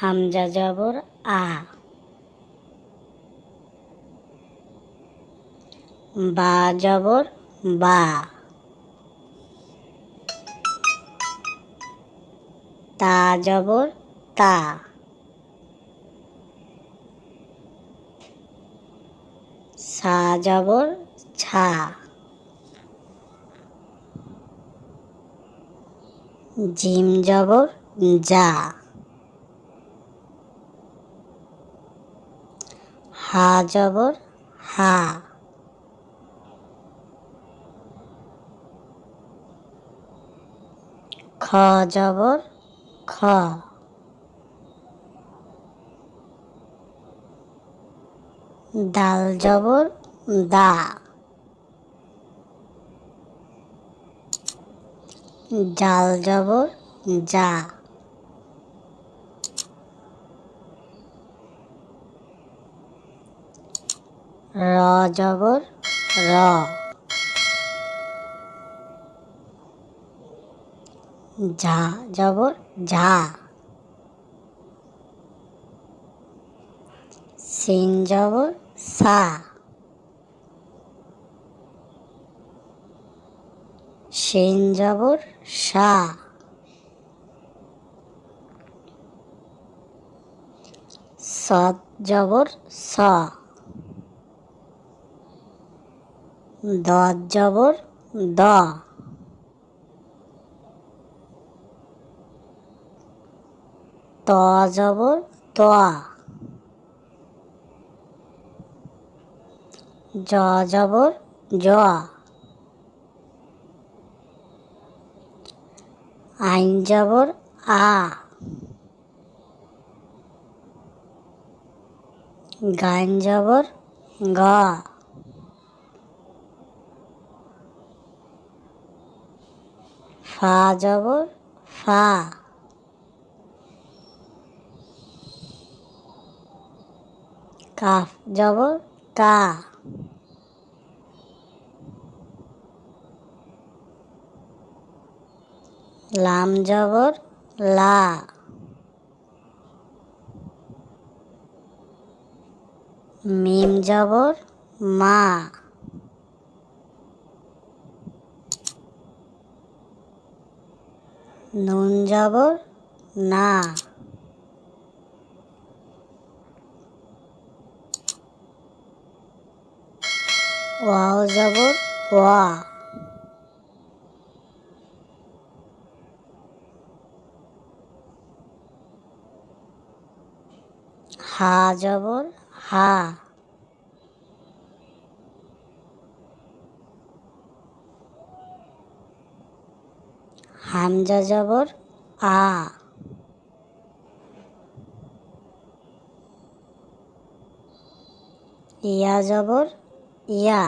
হামজা জবর আ, বা জবর বা, তা জবর তা, সা জবর ছা, জিম জবর যা, হা জবর হা, খ জবর খ, দাল জবর দা, জাল জবর যা, র জবর র, ঝা জবর ঝা, সিন জবর সা, শিন জবর সা, সদ জবর স, দদ জবর দ, ত জবর ত, জ জবর জ, আইন জবর আ, গাইন জবর গ, ফা জবর ফা, কাফ জবর কা, লাম জবর লা, মিম জবর মা, নুন জবর না, ওয়াও জবর ওয়া, হা জবর হা, হামজা জবর আ, ইয়া জবর ইয়া।